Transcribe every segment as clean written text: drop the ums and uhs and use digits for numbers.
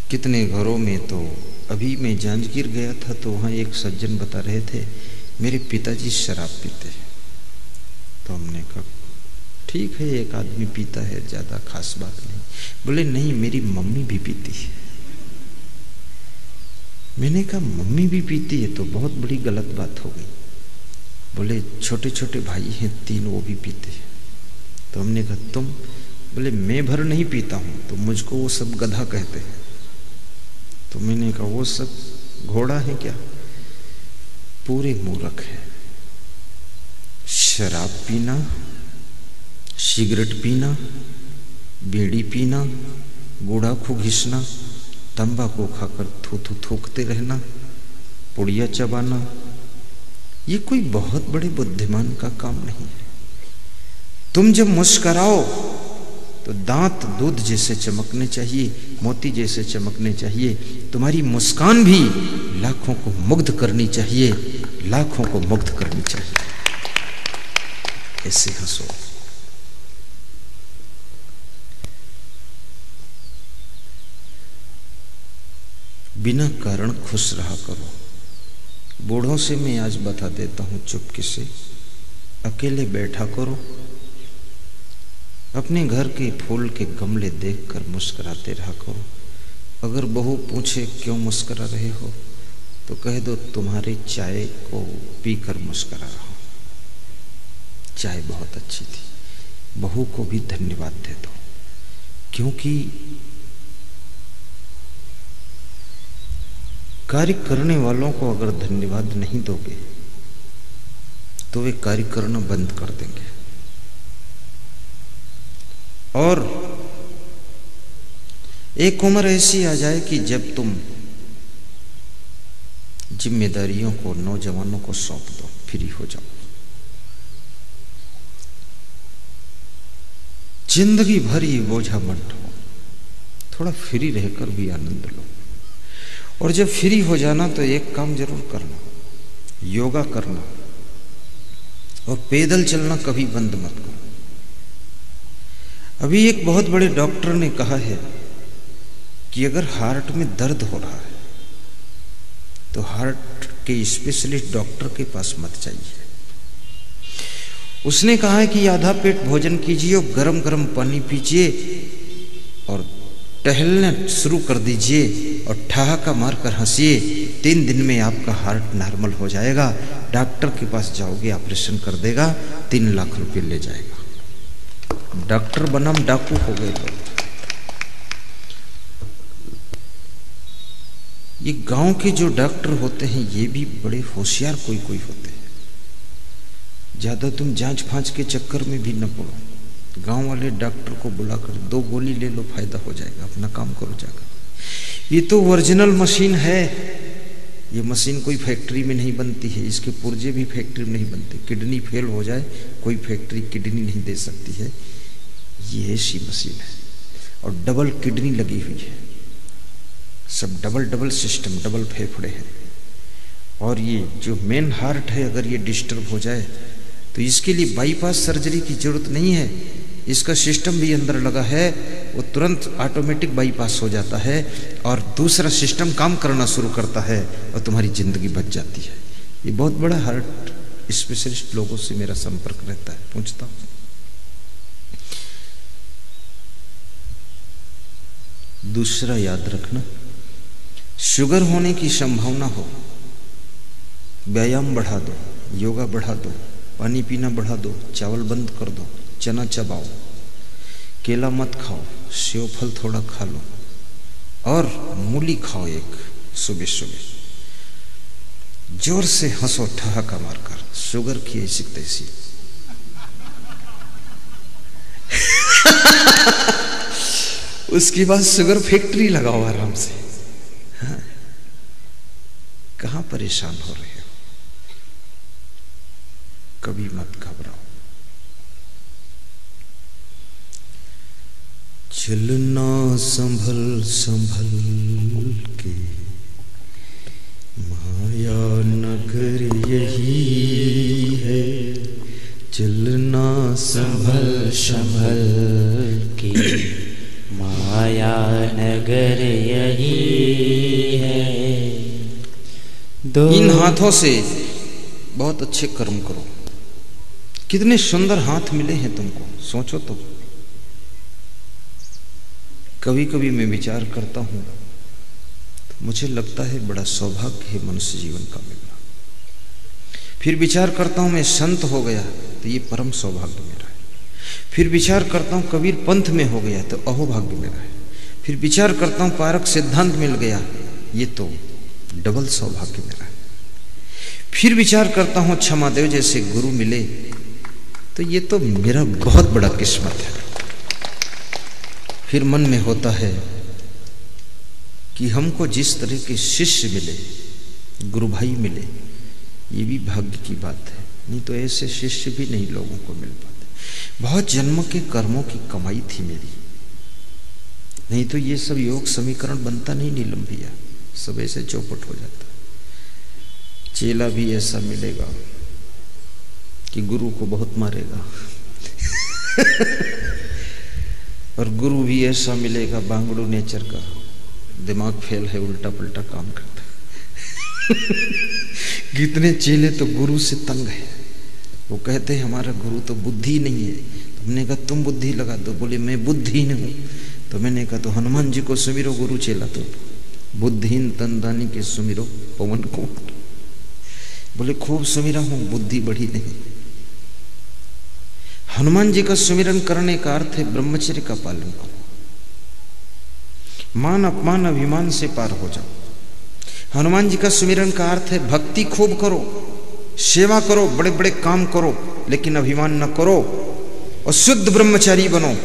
कितने घरों में तो अभी मैं जांजगीर गया था तो वहाँ एक सज्जन बता रहे थे मेरे पिताजी शराब पीते हैं। तो हमने कहा ठीक है, एक आदमी पीता है, ज़्यादा खास बात नहीं। बोले नहीं, मेरी मम्मी भी पीती है। मैंने कहा मम्मी भी पीती है तो बहुत बड़ी गलत बात हो गई। बोले छोटे छोटे भाई हैं 3, वो भी पीते हैं। तो हमने कहा तुम? बोले मैं भर नहीं पीता हूँ तो मुझको वो सब गधा कहते हैं। तो मैंने कहा वो सब घोड़ा है क्या? पूरे मूर्ख है। शराब पीना, सिगरेट पीना, बीड़ी पीना, गुड़ाखू घिसना, तंबाकू खाकर थूथू थूकते रहना, पुड़िया चबाना, ये कोई बहुत बड़े बुद्धिमान का काम नहीं है। तुम जब मुस्कराओ तो दांत दूध जैसे चमकने चाहिए, मोती जैसे चमकने चाहिए। तुम्हारी मुस्कान भी लाखों को मुग्ध करनी चाहिए, लाखों को मुग्ध करनी चाहिए। ऐसे हंसो। बिना कारण खुश रहा करो। बूढ़ों से मैं आज बता देता हूं चुपके से, अकेले बैठा करो, अपने घर के फूल के गमले देखकर मुस्कुराते रहा करो। अगर बहू पूछे क्यों मुस्कुरा रहे हो तो कह दो तुम्हारे चाय को पीकर मुस्कुरा रहा हूं, चाय बहुत अच्छी थी। बहू को भी धन्यवाद दे दो, क्योंकि कार्य करने वालों को अगर धन्यवाद नहीं दोगे तो वे कार्य करना बंद कर देंगे। और एक उम्र ऐसी आ जाए कि जब तुम जिम्मेदारियों को नौजवानों को सौंप दो, फ्री हो जाओ। जिंदगी भर ये बोझा मत ढो, थोड़ा फ्री रहकर भी आनंद लो। और जब फ्री हो जाना तो एक काम जरूर करना, योगा करना और पैदल चलना कभी बंद मत करो। अभी एक बहुत बड़े डॉक्टर ने कहा है कि अगर हार्ट में दर्द हो रहा है तो हार्ट के स्पेशलिस्ट डॉक्टर के पास मत जाइए। उसने कहा है कि आधा पेट भोजन कीजिए और गरम गरम पानी पीजिए और टहलना शुरू कर दीजिए और ठहाका मारकर हंसिए। 3 दिन में आपका हार्ट नॉर्मल हो जाएगा। डॉक्टर के पास जाओगे, ऑपरेशन कर देगा, 3 लाख रुपए ले जाएगा। डॉक्टर बनाम डाकू हो गए लोग। ये गांव के जो डॉक्टर होते हैं ये भी बड़े होशियार कोई कोई होते हैं। ज्यादा तुम जांच फांच के चक्कर में भी न पड़ो। गांव वाले डॉक्टर को बुलाकर 2 गोली ले लो, फायदा हो जाएगा, अपना काम करो जाकर। ये तो ओरिजिनल मशीन है, ये मशीन कोई फैक्ट्री में नहीं बनती है, इसके पुर्जे भी फैक्ट्री में नहीं बनते। किडनी फेल हो जाए कोई फैक्ट्री किडनी नहीं दे सकती है, ये ऐसी मशीन है। और डबल किडनी लगी हुई है, सब डबल सिस्टम, डबल फेफड़े हैं। और ये जो मेन हार्ट है अगर ये डिस्टर्ब हो जाए तो इसके लिए बाईपास सर्जरी की जरूरत नहीं है। इसका सिस्टम भी अंदर लगा है, वो तुरंत ऑटोमेटिक बाईपास हो जाता है और दूसरा सिस्टम काम करना शुरू करता है और तुम्हारी जिंदगी बच जाती है। ये बहुत बड़ा हार्ट स्पेशलिस्ट लोगों से मेरा संपर्क रहता है, पूछता हूँ। दूसरा याद रखना, शुगर होने की संभावना हो, व्यायाम बढ़ा दो, योगा बढ़ा दो, पानी पीना बढ़ा दो, चावल बंद कर दो, चना चबाओ, केला मत खाओ, सेव फल थोड़ा खा लो और मूली खाओ एक सुबह सुबह। जोर से हंसो ठहाका मारकर, शुगर की ऐसी तैसी। उसके बाद शुगर फैक्ट्री लगाओ आराम से। हाँ? कहां परेशान हो रहे हो? कभी मत घबराओ। चलना संभल संभल के, माया नगर यही है। चलना संभल संभल के, माया नगर यही है। इन हाथों से बहुत अच्छे कर्म करो। कितने सुंदर हाथ मिले हैं तुमको, सोचो तो। कभी कभी मैं विचार करता हूं तो मुझे लगता है बड़ा सौभाग्य है मनुष्य जीवन का मिलना। फिर विचार करता हूं मैं संत हो गया तो ये परम सौभाग्य मेरा है। फिर विचार करता हूं कबीर पंथ में हो गया तो अहोभाग्य मेरा है। फिर विचार करता हूं पारक सिद्धांत मिल गया, ये तो डबल सौभाग्य मेरा है। फिर विचार करता हूं क्षमादेव जैसे गुरु मिले तो ये तो मेरा बहुत बड़ा किस्मत है। फिर मन में होता है कि हमको जिस तरह के शिष्य मिले, गुरु भाई मिले, ये भी भाग्य की बात है। नहीं तो ऐसे शिष्य भी नहीं लोगों को मिल पाते। बहुत जन्म के कर्मों की कमाई थी मेरी, नहीं तो ये सब योग समीकरण बनता नहीं नीलम भैया, सब ऐसे चौपट हो जाता। चेला भी ऐसा मिलेगा कि गुरु को बहुत मारेगा और गुरु भी ऐसा मिलेगा बांगड़ू नेचर का, दिमाग फेल है, उल्टा पुल्टा काम करता कितने चेले तो गुरु से तंग है। वो कहते हैं हमारा गुरु तो बुद्धि नहीं है। तो हमने कहा तुम बुद्धि लगा दो। बोले मैं बुद्धिहीन हूँ। तो मैंने कहा तो हनुमान जी को सुमिरो गुरु चेला तो बुद्धिहीन तनदानी के सुमिरो पवन को। बोले खूब सुमिरा हूं, बुद्धि बढ़ी नहीं। हनुमान जी का सुमिरन करने का अर्थ है ब्रह्मचर्य का पालन करो, मान अपमान अभिमान से पार हो जाओ। हनुमान जी का सुमिरन का अर्थ है भक्ति खूब करो, सेवा करो, बड़े बड़े काम करो, लेकिन अभिमान न करो और शुद्ध ब्रह्मचारी बनो।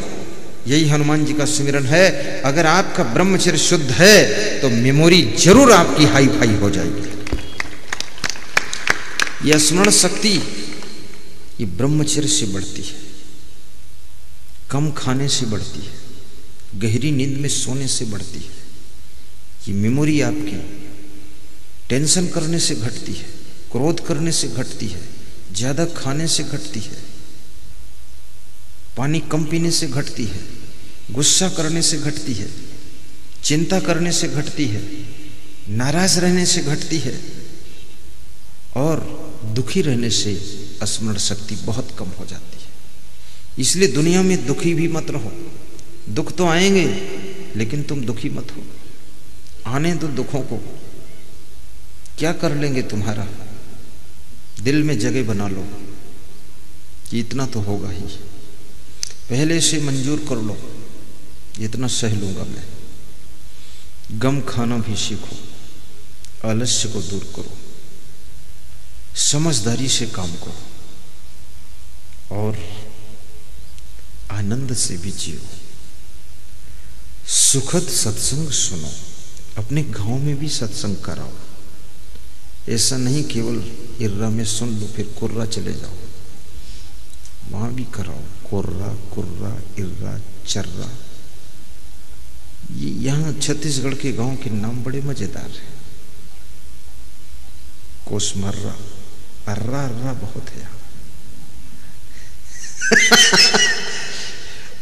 यही हनुमान जी का सुमिरन है। अगर आपका ब्रह्मचर्य शुद्ध है तो मेमोरी जरूर आपकी हाई फाई हो जाएगी। यह स्मरण शक्ति ये ब्रह्मचर्य से बढ़ती है, कम खाने से बढ़ती है, गहरी नींद में सोने से बढ़ती है। ये मेमोरी आपकी टेंशन करने से घटती है, क्रोध करने से घटती है, ज्यादा खाने से घटती है, पानी कम पीने से घटती है, गुस्सा करने से घटती है, चिंता करने से घटती है, नाराज रहने से घटती है और दुखी रहने से स्मरण शक्ति बहुत कम हो जाती है। इसलिए दुनिया में दुखी भी मत रहो। दुख तो आएंगे लेकिन तुम दुखी मत हो। आने दो दुखों को, क्या कर लेंगे तुम्हारा। दिल में जगह बना लो कि इतना तो होगा ही, पहले से मंजूर कर लो इतना सह लूंगा मैं। गम खाना भी सीखो, आलस्य को दूर करो, समझदारी से काम करो और आनंद से भी जियो। सुखद सत्संग सुनो, अपने गांव में भी सत्संग कराओ। ऐसा नहीं केवल इर्रा में सुन लो फिर कुर्रा चले जाओ, वहां भी कराओ। कुर्रा, कुर्रा, इर्रा, चर्रा, ये यहां छत्तीसगढ़ के गांव के नाम बड़े मजेदार हैं। कोसमर्रा, अर्रा अर्रा बहुत है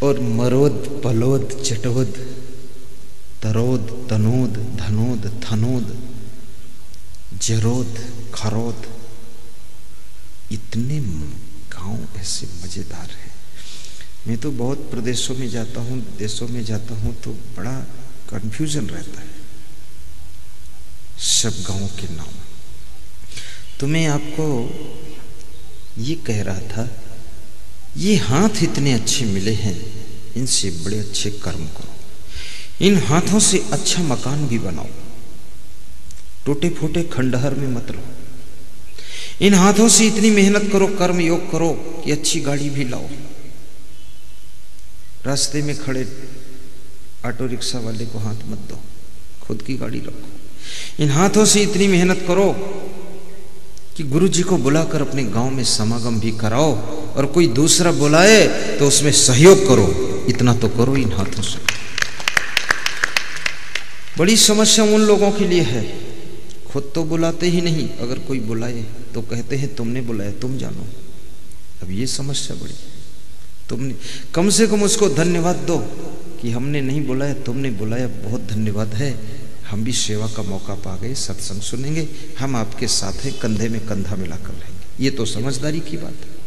और मरोद, पलोद, चटोद, तरोद, तनोद, धनोद, थनोद, जरोद, खरोद, इतने गांव ऐसे मजेदार हैं। मैं तो बहुत प्रदेशों में जाता हूँ, देशों में जाता हूँ तो बड़ा कंफ्यूजन रहता है सब गांवों के नाम। तो मैं आपको ये कह रहा था, ये हाथ इतने अच्छे मिले हैं, इनसे बड़े अच्छे कर्म करो। इन हाथों से अच्छा मकान भी बनाओ, टूटे फूटे खंडहर में मत रहो। इन हाथों से इतनी मेहनत करो, कर्म योग करो कि अच्छी गाड़ी भी लाओ। रास्ते में खड़े ऑटो रिक्शा वाले को हाथ मत दो, खुद की गाड़ी रखो। इन हाथों से इतनी मेहनत करो कि गुरु जी को बुलाकर अपने गांव में समागम भी कराओ और कोई दूसरा बुलाए तो उसमें सहयोग करो। इतना तो करो इन हाथों से। बड़ी समस्या उन लोगों के लिए है, खुद तो बुलाते ही नहीं, अगर कोई बुलाए तो कहते हैं तुमने बुलाया, तुम जानो। अब ये समस्या बड़ी, तुमने कम से कम उसको धन्यवाद दो कि हमने नहीं बुलाया, तुमने बुलाया, बहुत धन्यवाद है, हम भी सेवा का मौका पा गए, सत्संग सुनेंगे, हम आपके साथ हैं, कंधे में कंधा मिलाकर रहेंगे। ये तो समझदारी की बात है।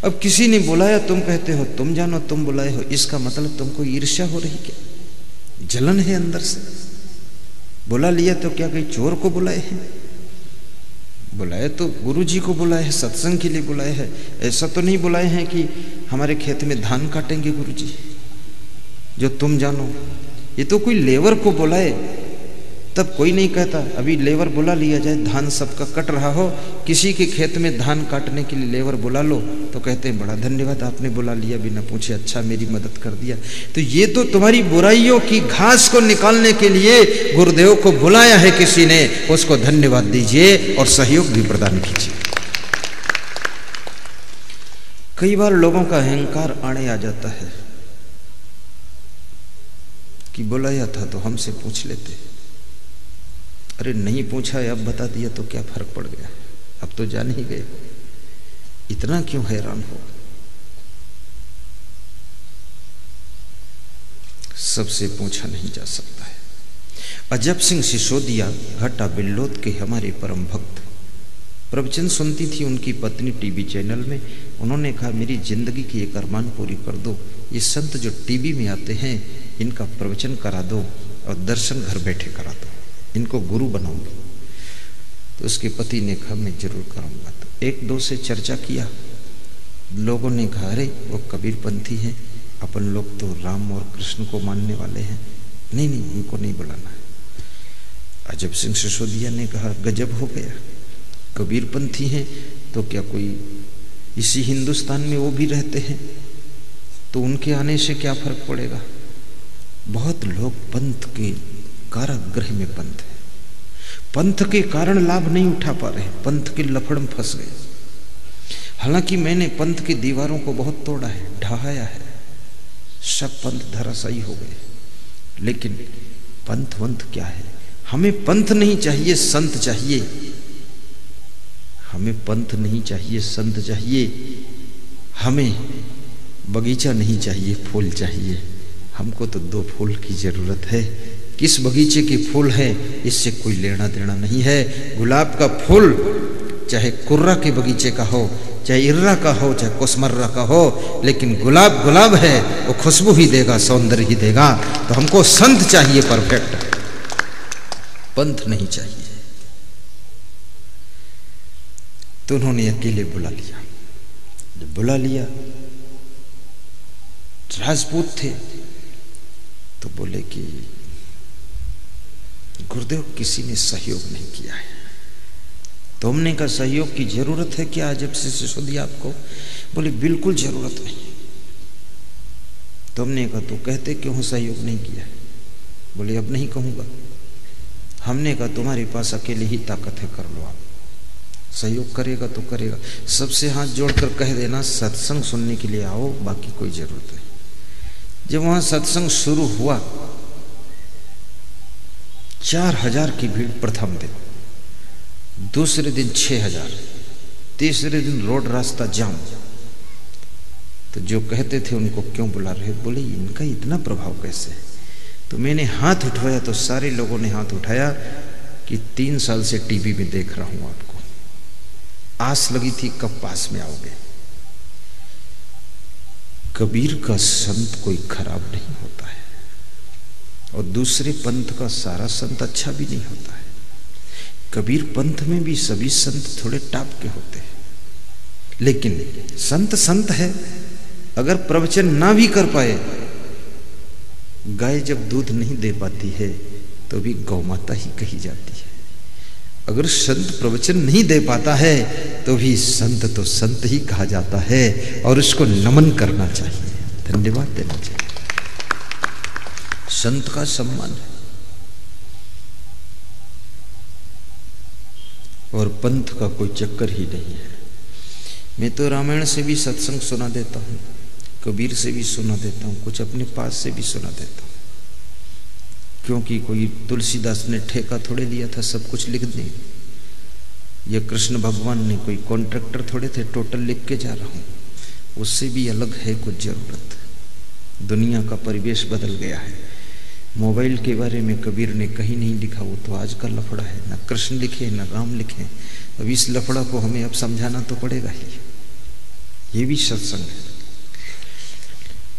अब किसी ने बुलाया, तुम कहते हो तुम जानो तुम बुलाए हो, इसका मतलब तुमको ईर्ष्या हो रही क्या? जलन है अंदर से? बुला लिया तो क्या कहीं चोर को बुलाए हैं? बुलाए तो गुरु जी को बुलाए हैं, सत्संग के लिए बुलाए हैं। ऐसा तो नहीं बुलाए हैं कि हमारे खेत में धान काटेंगे गुरु जी, जो तुम जानो। ये तो कोई लेबर को बुलाए तब कोई नहीं कहता अभी लेबर बुला लिया जाए, धान सबका कट रहा हो, किसी के खेत में धान काटने के लिए लेबर बुला लो तो कहते हैं बड़ा धन्यवाद आपने बुला लिया, बिना पूछे, अच्छा मेरी मदद कर दिया। तो ये तो तुम्हारी बुराइयों की घास को निकालने के लिए गुरुदेव को बुलाया है किसी ने, उसको धन्यवाद दीजिए और सहयोग भी प्रदान कीजिए। कई बार लोगों का अहंकार आड़े आ जाता है कि बुलाया था तो हमसे पूछ लेते, अरे नहीं पूछा है, अब बता दिया तो क्या फर्क पड़ गया, अब तो जान ही गए, इतना क्यों हैरान हो? सबसे पूछा नहीं जा सकता है। अजब सिंह सिसोदिया घाटा बिल्लोद के हमारे परम भक्त प्रवचन सुनती थी उनकी पत्नी टीवी चैनल में। उन्होंने कहा मेरी जिंदगी की एक अरमान पूरी कर दो, ये संत जो टीवी में आते हैं इनका प्रवचन करा दो और दर्शन घर बैठे करा दो, इनको गुरु बनाऊंगी। तो उसके पति ने कहा मैं जरूर करूंगा। तो एक दो से चर्चा किया, लोगों ने कहा अरे वो कबीरपंथी हैं, अपन लोग तो राम और कृष्ण को मानने वाले हैं, नहीं नहीं उनको नहीं बुलाना है। अजब सिंह सिसोदिया ने कहा गजब हो गया, कबीरपंथी हैं तो क्या कोई इसी हिंदुस्तान में वो भी रहते हैं, तो उनके आने से क्या फर्क पड़ेगा? बहुत लोग पंथ के कारागृह में पंथ है, पंथ के कारण लाभ नहीं उठा पा रहे, पंथ के लफड़ में फंस गए। हालांकि मैंने पंथ की दीवारों को बहुत तोड़ा है, ढहाया है, सब पंथ धराशायी हो गए, लेकिन पंथ वंथ क्या है? हमें पंथ नहीं चाहिए, संत चाहिए। हमें पंथ नहीं चाहिए, संत चाहिए। हमें बगीचा नहीं चाहिए, फूल चाहिए। हमको तो दो फूल की जरूरत है। किस बगीचे के फूल हैं इससे कोई लेना देना नहीं है। गुलाब का फूल चाहे कुर्रा के बगीचे का हो, चाहे इर्रा का हो, चाहे कोसमर्रा का हो, लेकिन गुलाब गुलाब है, वो खुशबू ही देगा, सौंदर्य ही देगा। तो हमको संत चाहिए परफेक्ट, पंथ नहीं चाहिए। तो उन्होंने अकेले बुला लिया। जब बुला लिया, राजपूत थे, तो बोले कि गुरुदेव किसी ने सहयोग नहीं किया है। तो हमने कहा सहयोग की जरूरत है क्या अजब से सिसोदिया आपको? बोले बिल्कुल जरूरत नहीं। तो हमने कहा तो कहते क्यों सहयोग नहीं किया? बोले अब नहीं कहूंगा। हमने कहा तुम्हारे पास अकेले ही ताकत है, कर लो आप, सहयोग करेगा तो करेगा। सबसे हाथ जोड़कर कह देना सत्संग सुनने के लिए आओ, बाकी कोई जरूरत नहीं। जब वहां सत्संग शुरू हुआ, 4000 की भीड़ प्रथम दिन, दूसरे दिन 6000, तीसरे दिन रोड रास्ता जाम। तो जो कहते थे उनको क्यों बुला रहे, बोले इनका इतना प्रभाव कैसे? तो मैंने हाथ उठवाया तो सारे लोगों ने हाथ उठाया कि 3 साल से टीवी में देख रहा हूं आपको, आस लगी थी कब पास में आओगे। कबीर का संत कोई खराब नहीं होता है, और दूसरे पंथ का सारा संत अच्छा भी नहीं होता है। कबीर पंथ में भी सभी संत थोड़े टाप के होते हैं, लेकिन संत संत है। अगर प्रवचन ना भी कर पाए, गाय जब दूध नहीं दे पाती है तो भी गौ माता ही कही जाती है। अगर संत प्रवचन नहीं दे पाता है तो भी संत तो संत ही कहा जाता है, और उसको नमन करना चाहिए, धन्यवाद देना चाहिए। संत का सम्मान है। और पंथ का कोई चक्कर ही नहीं है। मैं तो रामायण से भी सत्संग सुना देता हूँ, कबीर से भी सुना देता हूँ, कुछ अपने पास से भी सुना देता हूँ, क्योंकि कोई तुलसीदास ने ठेका थोड़े लिया था सब कुछ लिख दें, ये कृष्ण भगवान ने कोई कॉन्ट्रैक्टर थोड़े थे टोटल लिख के जा रहा हूँ, उससे भी अलग है कुछ जरूरत। दुनिया का परिवेश बदल गया है। मोबाइल के बारे में कबीर ने कहीं नहीं लिखा, वो तो आज का लफड़ा है। न कृष्ण लिखे न राम लिखे। अब इस लफड़ा को हमें अब समझाना तो पड़ेगा ही। ये भी सत्संग है।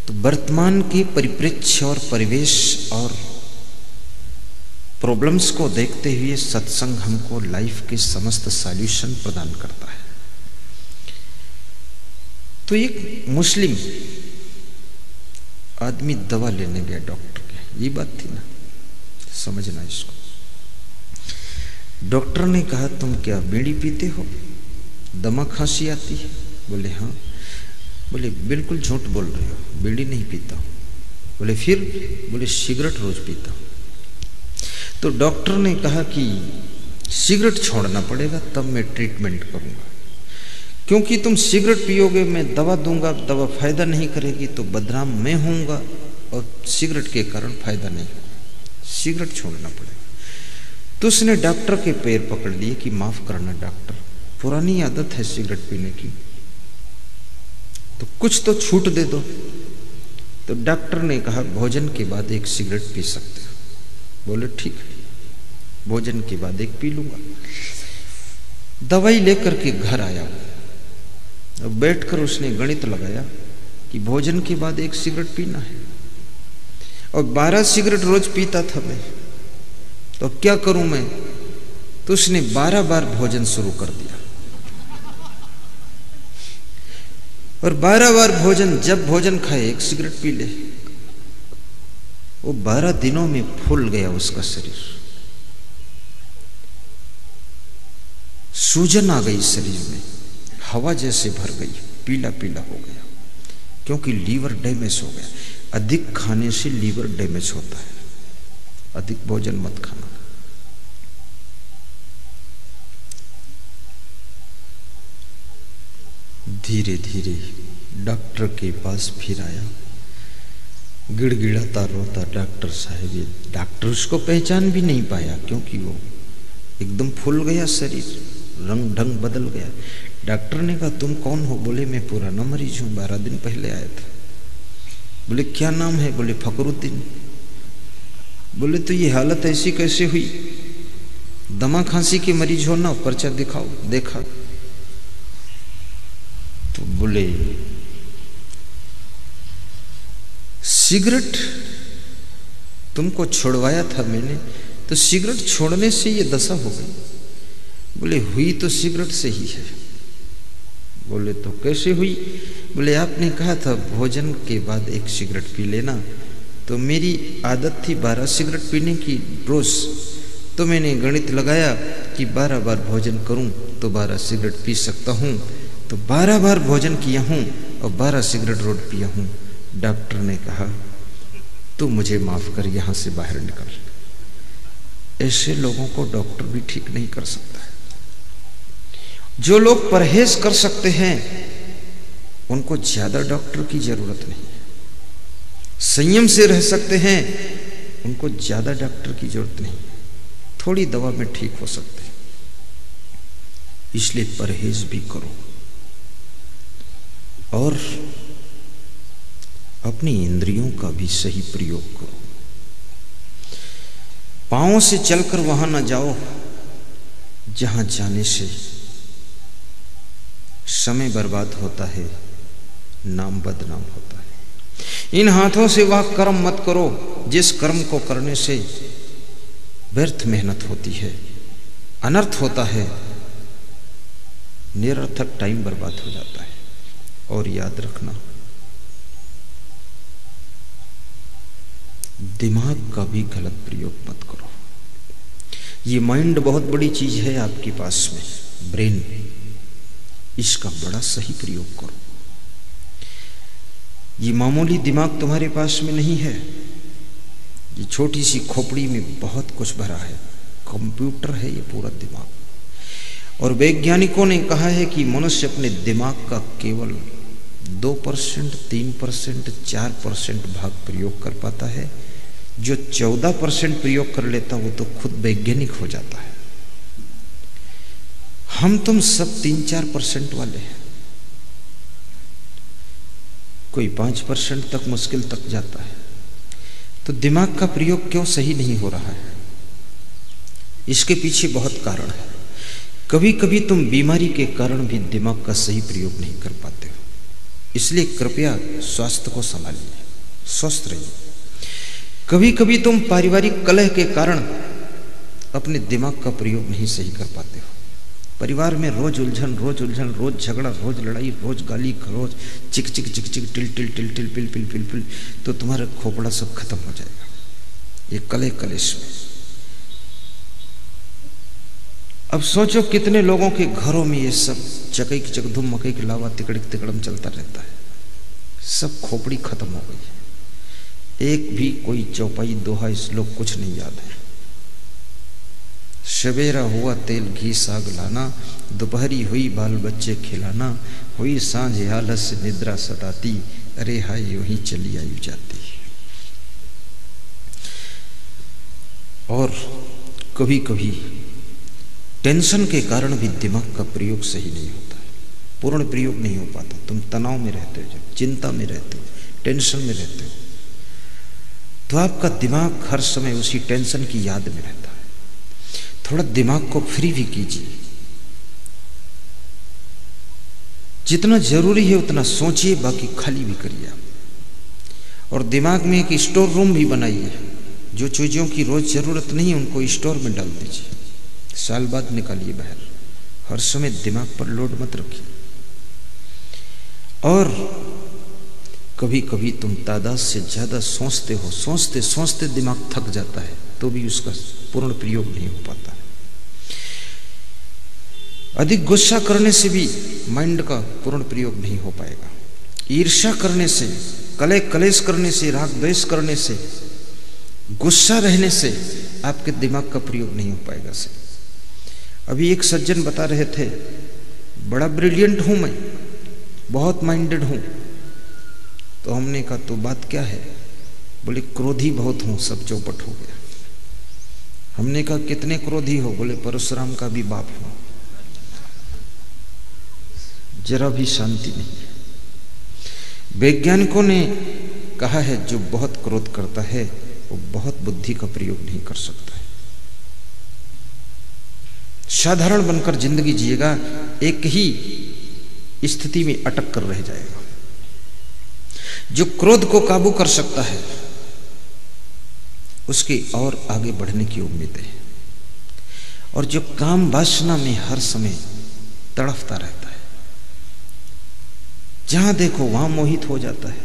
तो वर्तमान के परिप्रेक्ष्य और परिवेश और प्रॉब्लम्स को देखते हुए सत्संग हमको लाइफ के समस्त सॉल्यूशन प्रदान करता है। तो एक मुस्लिम आदमी दवा लेने गया डॉक्टर के, ये बात थी ना, समझना इसको। डॉक्टर ने कहा तुम क्या बीड़ी पीते हो, दमा खांसी आती है? बोले हाँ। बोले बिल्कुल झूठ बोल रहे हो, बीड़ी नहीं पीता हूं। बोले फिर? बोले सिगरेट रोज पीता हूं। तो डॉक्टर ने कहा कि सिगरेट छोड़ना पड़ेगा, तब मैं ट्रीटमेंट करूंगा, क्योंकि तुम सिगरेट पियोगे, मैं दवा दूंगा, दवा फायदा नहीं करेगी, तो बदनाम मैं होऊंगा और सिगरेट के कारण फायदा नहीं होगा, सिगरेट छोड़ना पड़ेगा। तो उसने डॉक्टर के पैर पकड़ लिए कि माफ करना डॉक्टर, पुरानी आदत है सिगरेट पीने की, तो कुछ तो छूट दे दो। तो डॉक्टर ने कहा भोजन के बाद एक सिगरेट पी सकते हो। बोले ठीक है, भोजन के बाद एक पी लूंगा। दवाई लेकर के घर आया, अब बैठकर उसने गणित लगाया कि भोजन के बाद एक सिगरेट पीना है, और 12 सिगरेट रोज पीता था मैं, तो क्या करूं मैं? तो उसने 12 बार भोजन शुरू कर दिया, और 12 बार भोजन, जब भोजन खाए एक सिगरेट पी ले। वो 12 दिनों में फूल गया उसका शरीर, सूजन आ गई शरीर में, हवा जैसे भर गई, पीला पीला हो गया, क्योंकि लीवर डैमेज हो गया। अधिक खाने से लीवर डैमेज होता है, अधिक भोजन मत खाना। धीरे धीरे डॉक्टर के पास फिर आया, गिड़गिड़ाता रोता, डॉक्टर साहब। ये डॉक्टर उसको पहचान भी नहीं पाया, क्योंकि वो एकदम फूल गया शरीर, रंग ढंग बदल गया। डॉक्टर ने कहा तुम कौन हो? बोले मैं पुराना मरीज हूं, 12 दिन पहले आया था। बोले क्या नाम है? बोले फकरुद्दीन। बोले तो ये हालत ऐसी कैसे हुई? दमा खांसी के मरीज हो ना, पर्चा दिखाओ। देखा तो बोले सिगरेट तुमको छुड़वाया था मैंने, तो सिगरेट छोड़ने से ये दशा हो गई। बोले हुई तो सिगरेट से ही है। बोले तो कैसे हुई? बोले आपने कहा था भोजन के बाद एक सिगरेट पी लेना, तो मेरी आदत थी 12 सिगरेट पीने की रोज, तो मैंने गणित लगाया कि 12 बार भोजन करूं तो 12 सिगरेट पी सकता हूं, तो 12 बार भोजन किया हूं और 12 सिगरेट रोज पिया हूं। डॉक्टर ने कहा तू मुझे माफ कर, यहां से बाहर निकल। ऐसे लोगों को डॉक्टर भी ठीक नहीं कर सकता है। जो लोग परहेज कर सकते हैं उनको ज्यादा डॉक्टर की जरूरत नहीं है। संयम से रह सकते हैं उनको ज्यादा डॉक्टर की जरूरत नहीं है, थोड़ी दवा में ठीक हो सकते हैं। इसलिए परहेज भी करो और अपनी इंद्रियों का भी सही प्रयोग करो। पांवों से चलकर वहां ना जाओ जहां जाने से समय बर्बाद होता है, नाम बदनाम होता है। इन हाथों से वह कर्म मत करो जिस कर्म को करने से व्यर्थ मेहनत होती है, अनर्थ होता है, निरर्थक टाइम बर्बाद हो जाता है। और याद रखना दिमाग का भी गलत प्रयोग मत करो। ये माइंड बहुत बड़ी चीज है आपके पास में, ब्रेन, इसका बड़ा सही प्रयोग करो। ये मामूली दिमाग तुम्हारे पास में नहीं है, ये छोटी सी खोपड़ी में बहुत कुछ भरा है, कंप्यूटर है ये पूरा दिमाग। और वैज्ञानिकों ने कहा है कि मनुष्य अपने दिमाग का केवल 2%, 3%, 4% भाग प्रयोग कर पाता है। जो 14% प्रयोग कर लेता वो तो खुद वैज्ञानिक हो जाता है। हम तुम सब 3-4% वाले हैं। कोई 5% तक मुश्किल तक जाता है। तो दिमाग का प्रयोग क्यों सही नहीं हो रहा है? इसके पीछे बहुत कारण है। कभी कभी तुम बीमारी के कारण भी दिमाग का सही प्रयोग नहीं कर पाते हो। इसलिए कृपया स्वास्थ्य को संभालिए, स्वस्थ रहिए। कभी कभी तुम पारिवारिक कलह के कारण अपने दिमाग का प्रयोग नहीं सही कर पाते हो। परिवार में रोज उलझन, रोज झगड़ा, रोज लड़ाई, रोज गाली खरोच, चिक चिक चिक चिक, टिल टिल टिल टिल, पिल पिल पिल पिल, तो तुम्हारा खोपड़ा सब खत्म हो जाएगा ये कलह कलेश में। अब सोचो कितने लोगों के घरों में ये सब चकई की चकधुम, मकई के लावा, तिकड़िक तिकड़म चलता रहता है। सब खोपड़ी खत्म हो गई है। एक भी कोई चौपाई, दोहा, श्लोक कुछ नहीं याद है। सवेरा हुआ तेल घी साग लाना, दोपहरी हुई बाल बच्चे खिलाना, हुई सांझ आलस निद्रा सताती, अरे हाय यूं ही चली आयु जाती। और कभी कभी टेंशन के कारण भी दिमाग का प्रयोग सही नहीं होता है, पूर्ण प्रयोग नहीं हो पाता। तुम तनाव में रहते हो, जब चिंता में रहते हो, टेंशन में रहते हो, तो आपका दिमाग हर समय उसी टेंशन की याद में रहता है। थोड़ा दिमाग को फ्री भी कीजिए, जितना जरूरी है उतना सोचिए, बाकी खाली भी करिए। और दिमाग में एक स्टोर रूम भी बनाइए। जो चीज़ों की रोज जरूरत नहीं है उनको स्टोर में डाल दीजिए, साल बाद निकालिए बाहर। हर समय दिमाग पर लोड मत रखिए। और कभी कभी तुम तादाद से ज्यादा सोचते हो, सोचते सोचते दिमाग थक जाता है, तो भी उसका पूर्ण प्रयोग नहीं हो पाता। अधिक गुस्सा करने से भी माइंड का पूर्ण प्रयोग नहीं हो पाएगा। ईर्ष्या करने से, कलह कलेश करने से, राग द्वेष करने से, गुस्सा रहने से आपके दिमाग का प्रयोग नहीं हो पाएगा। से अभी एक सज्जन बता रहे थे, बड़ा ब्रिलियंट हूं मैं, बहुत माइंडेड हूं। तो हमने कहा तो बात क्या है? बोले क्रोधी बहुत हूं, सब चौपट हो गया। हमने कहा कितने क्रोधी हो? बोले परशुराम का भी बाप हूं, जरा भी शांति नहीं है। वैज्ञानिकों ने कहा है जो बहुत क्रोध करता है वो बहुत बुद्धि का प्रयोग नहीं कर सकता है। साधारण बनकर जिंदगी जिएगा, एक ही स्थिति में अटक कर रह जाएगा। जो क्रोध को काबू कर सकता है उसकी और आगे बढ़ने की उम्मीद है। और जो काम वासना में हर समय तड़फता रहता है, जहां देखो वहां मोहित हो जाता है।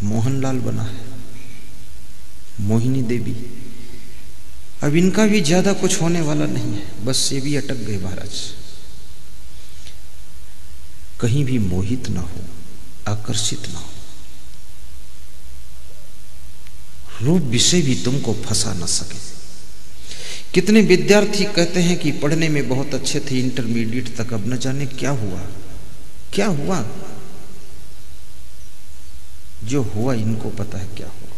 मोहनलाल बना है, मोहिनी देवी, अब इनका भी ज्यादा कुछ होने वाला नहीं है, बस ये भी अटक गए महाराज। कहीं भी मोहित ना हो, आकर्षित ना हो, रूप विषय भी तुमको फंसा ना सके। कितने विद्यार्थी कहते हैं कि पढ़ने में बहुत अच्छे थे इंटरमीडिएट तक, अब न जाने क्या हुआ। क्या हुआ? जो हुआ इनको पता है क्या हुआ।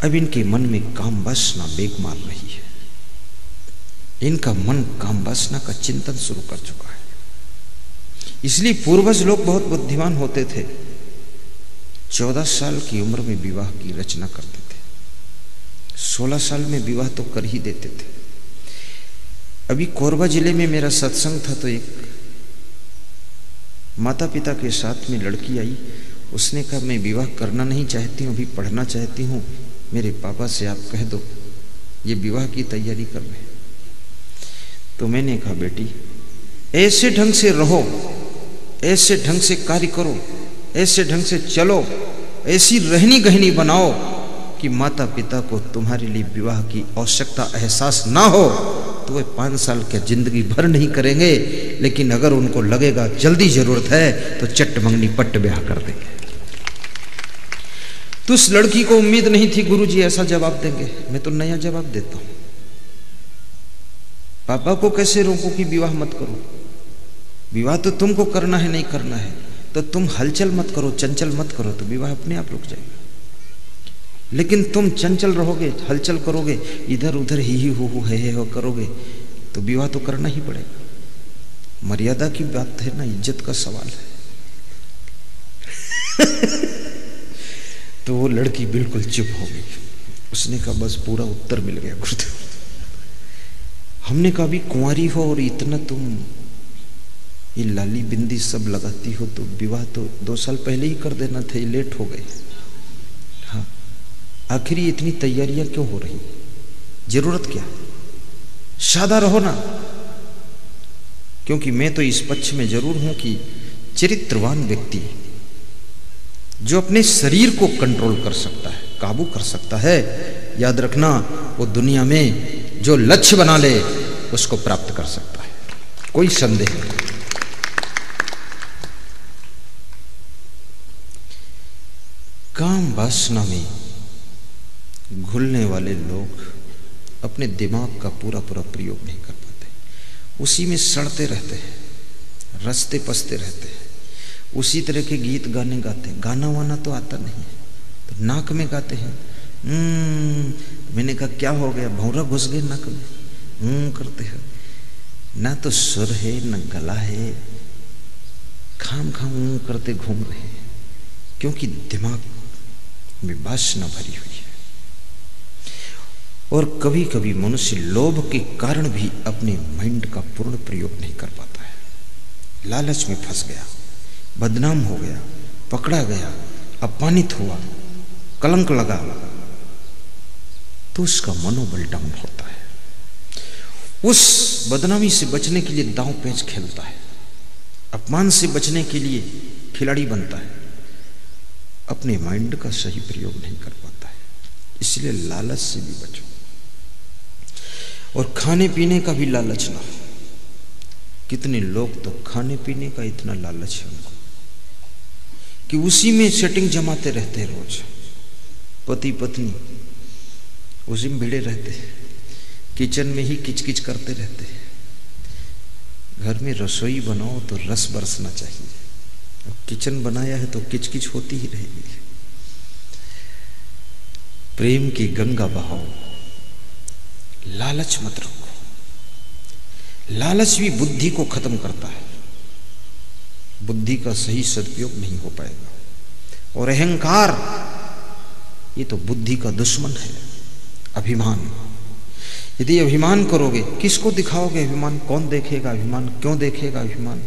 अब इनके मन में काम वासना बेग मार रही है। इनका मन काम वासना का चिंतन शुरू कर चुका है। इसलिए पूर्वज लोग बहुत बुद्धिमान होते थे, 14 साल की उम्र में विवाह की रचना करते थे, 16 साल में विवाह तो कर ही देते थे। अभी कोरबा जिले में मेरा सत्संग था, तो एक माता पिता के साथ में लड़की आई। उसने कहा मैं विवाह करना नहीं चाहती हूँ, अभी पढ़ना चाहती हूँ, मेरे पापा से आप कह दो ये विवाह की तैयारी कर रहे हैं। तो मैंने कहा बेटी ऐसे ढंग से रहो, ऐसे ढंग से कार्य करो, ऐसे ढंग से चलो, ऐसी रहनी गहनी बनाओ कि माता पिता को तुम्हारे लिए विवाह की आवश्यकता एहसास ना हो। तो वे 5 साल क्या जिंदगी भर नहीं करेंगे, लेकिन अगर उनको लगेगा जल्दी जरूरत है तो चट्ट मंगनी पट्ट ब्याह कर देंगे। तो उस लड़की को उम्मीद नहीं थी गुरुजी ऐसा जवाब देंगे। मैं तो नया जवाब देता हूं, पापा को कैसे रोको कि विवाह मत करो? विवाह तो तुमको करना है, नहीं करना है तो तुम हलचल मत करो, चंचल मत करो, तो विवाह अपने आप रुक जाएगा। लेकिन तुम चंचल रहोगे, हलचल करोगे, इधर उधर ही हो है हो करोगे, तो विवाह तो करना ही पड़ेगा। मर्यादा की बात है ना, इज्जत का सवाल है। तो वो लड़की बिल्कुल चुप हो गई। उसने कहा बस पूरा उत्तर मिल गया गुरुदेव। हमने कहा भी कुंवारी हो और इतना तुम ये लाली बिंदी सब लगाती हो तो विवाह तो 2 साल पहले ही कर देना था, लेट हो गए। हाँ, आखिर ये इतनी तैयारियां क्यों हो रही, जरूरत क्या, सादा रहो ना। क्योंकि मैं तो इस पक्ष में जरूर हूं कि चरित्रवान व्यक्ति जो अपने शरीर को कंट्रोल कर सकता है, काबू कर सकता है, याद रखना वो दुनिया में जो लक्ष्य बना ले उसको प्राप्त कर सकता है, कोई संदेह नहीं। काम वासना में घुलने वाले लोग अपने दिमाग का पूरा प्रयोग नहीं कर पाते, उसी में सड़ते रहते हैं, रसते पसते रहते हैं, उसी तरह के गीत गाने गाते हैं। गाना वाना तो आता नहीं है तो नाक में गाते हैं। मैंने कहा क्या हो गया, भौरा घुस गए नाक में, करते हैं। ना तो सुर है न गला है, खाम खाम करते घूम रहे हैं, क्योंकि दिमाग में वासना भरी हुई है। और कभी कभी मनुष्य लोभ के कारण भी अपने माइंड का पूर्ण प्रयोग नहीं कर पाता है, लालच में फंस गया, बदनाम हो गया, पकड़ा गया, अपमानित हुआ, कलंक लगा, तो उसका मनोबल डाउन होता है। उस बदनामी से बचने के लिए दांव पेंच खेलता है, अपमान से बचने के लिए खिलाड़ी बनता है, अपने माइंड का सही प्रयोग नहीं कर पाता है। इसलिए लालच से भी बचो, और खाने पीने का भी लालच ना हो। कितने लोग तो खाने पीने का इतना लालच है उनको कि उसी में सेटिंग जमाते रहते हैं, रोज पति पत्नी उसी में भिड़े रहते हैं, किचन में ही किचकिच करते रहते हैं। घर में रसोई बनाओ तो रस बरसना चाहिए, अब किचन बनाया है तो किचकिच होती ही रहेगी। प्रेम की गंगा बहाओ, लालच मत रखो। लालच भी बुद्धि को खत्म करता है, बुद्धि का सही सदुपयोग नहीं हो पाएगा। और अहंकार ये तो बुद्धि का दुश्मन है। अभिमान, यदि अभिमान करोगे, किसको दिखाओगे अभिमान, कौन देखेगा अभिमान, क्यों देखेगा अभिमान?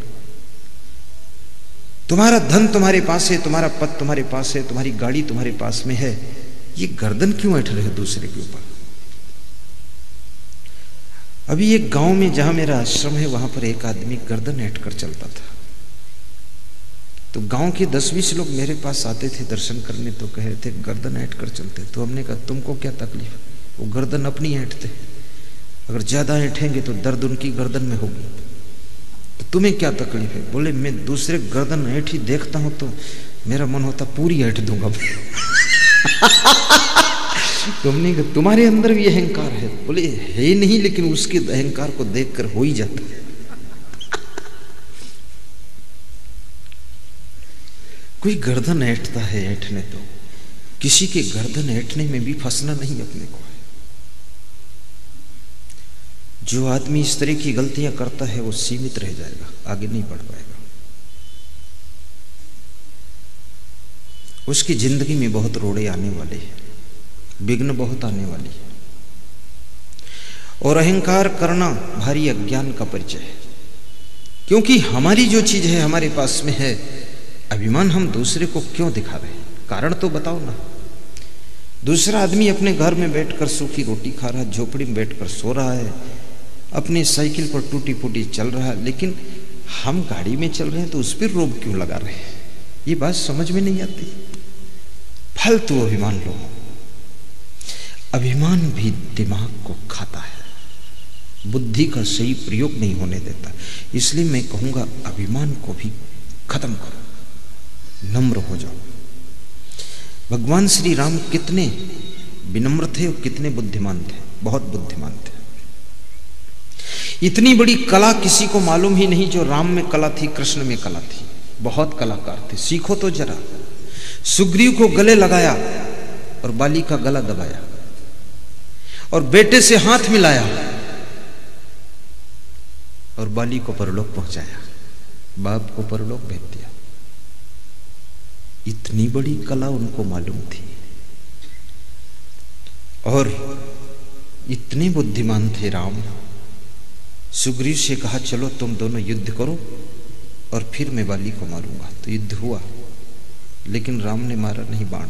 तुम्हारा धन तुम्हारे पास है, तुम्हारा पद तुम्हारे पास है, तुम्हारी गाड़ी तुम्हारे पास में है, ये गर्दन क्यों ऐठ रहे दूसरे के ऊपर? अभी एक गांव में जहां मेरा आश्रम है वहां पर एक आदमी गर्दन ऐठ कर चलता था। तो गांव के 10-20 लोग मेरे पास आते थे दर्शन करने, तो कह रहे थे गर्दन ऐठ कर चलते। तो हमने कहा तुमको क्या तकलीफ है? वो गर्दन अपनी ऐंठते, अगर ज्यादा ऐंठेंगे तो दर्द उनकी गर्दन में होगी, तो तुम्हें क्या तकलीफ है? बोले मैं दूसरे गर्दन ऐंठी देखता हूं तो मेरा मन होता पूरी ऐंठ दूंगा। तुमने कहा तुम्हारे अंदर भी अहंकार है? बोले है नहीं, लेकिन उसके अहंकार को देखकर हो ही जाता है। कोई गर्दन ऐंठता है, ऐंठने दो। किसी के गर्दन ऐंठने में भी फंसना नहीं अपने को है। जो आदमी इस तरह की गलतियां करता है वो सीमित रह जाएगा, आगे नहीं बढ़ पाएगा। उसकी जिंदगी में बहुत रोड़े आने वाले हैं, विघ्न बहुत आने वाली है। और अहंकार करना भारी अज्ञान का परिचय है, क्योंकि हमारी जो चीज है हमारे पास में है, अभिमान हम दूसरे को क्यों दिखा रहे हैं? कारण तो बताओ ना। दूसरा आदमी अपने घर में बैठकर सूखी रोटी खा रहा है, झोपड़ी में बैठकर सो रहा है, अपनी साइकिल पर टूटी फूटी चल रहा है, लेकिन हम गाड़ी में चल रहे हैं तो उस पर रोब क्यों लगा रहे हैं? ये बात समझ में नहीं आती। फालतू अभिमान लो। अभिमान भी दिमाग को खाता है, बुद्धि का सही प्रयोग नहीं होने देता। इसलिए मैं कहूंगा अभिमान को भी खत्म करो, नम्र हो जाओ। भगवान श्री राम कितने विनम्र थे और कितने बुद्धिमान थे, बहुत बुद्धिमान थे। इतनी बड़ी कला किसी को मालूम ही नहीं जो राम में कला थी, कृष्ण में कला थी। बहुत कलाकार थे, सीखो तो जरा। सुग्रीव को गले लगाया और बाली का गला दबाया और बेटे से हाथ मिलाया और बाली को परलोक पहुंचाया, बाप को परलोक भेज दिया। इतनी बड़ी कला उनको मालूम थी और इतने बुद्धिमान थे राम। सुग्रीव से कहा चलो तुम दोनों युद्ध करो और फिर मैं बाली को मारूंगा। तो युद्ध हुआ, लेकिन राम ने मारा नहीं बाण।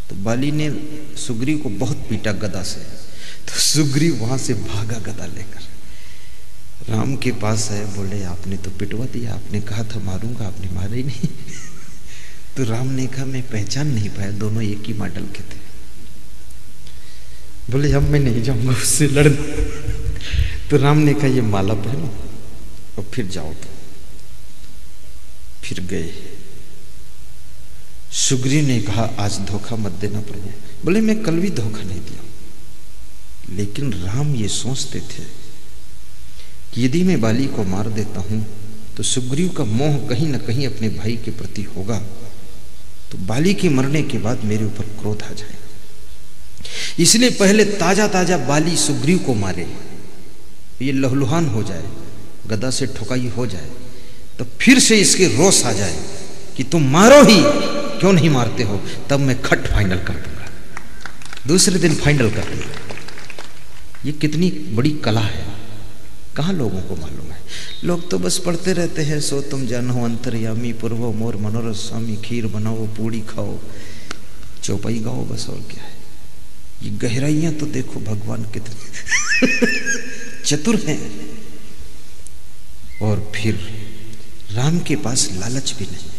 तो बाली ने सुग्रीव को बहुत पीटा गदा से। तो सुग्रीव वहां से भागा गदा लेकर, राम के पास आए, बोले आपने तो पिटवा दिया, आपने कहा था मारूंगा, आपने मारा ही नहीं। तो राम ने कहा मैं पहचान नहीं पाया, दोनों एक ही मॉडल के थे। बोले अब मैं नहीं जाऊंगा उससे लड़ने। तो राम ने कहा ये माला पहनो और फिर जाओ। तो फिर गए। सुग्रीव ने कहा आज धोखा मत देना प्रभु। बोले मैं कल भी धोखा नहीं दिया। लेकिन राम ये सोचते थे कि यदि मैं बाली को मार देता हूं तो सुग्रीव का मोह कहीं ना कहीं अपने भाई के प्रति होगा, तो बाली के मरने के बाद मेरे ऊपर क्रोध आ जाएगा। इसलिए पहले ताजा ताजा बाली सुग्रीव को मारे, ये लहलुहान हो जाए, गदा से ठुकाई हो जाए, तो फिर से इसके रोष आ जाए कि तुम मारो ही, क्यों नहीं मारते हो, तब मैं खट फाइनल कर दूंगा। दूसरे दिन फाइनल कर दूंगा। ये कितनी बड़ी कला है, कहाँ लोगों को मालूम है। लोग तो बस पढ़ते रहते हैं, सो तुम जानो अंतर्यामी पूर्वो मोर मनोरथ स्वामी, खीर बनाओ पूड़ी खाओ चौपाई गाओ, बस और क्या है। ये गहराइयां तो देखो भगवान कितने चतुर हैं। और फिर राम के पास लालच भी नहीं।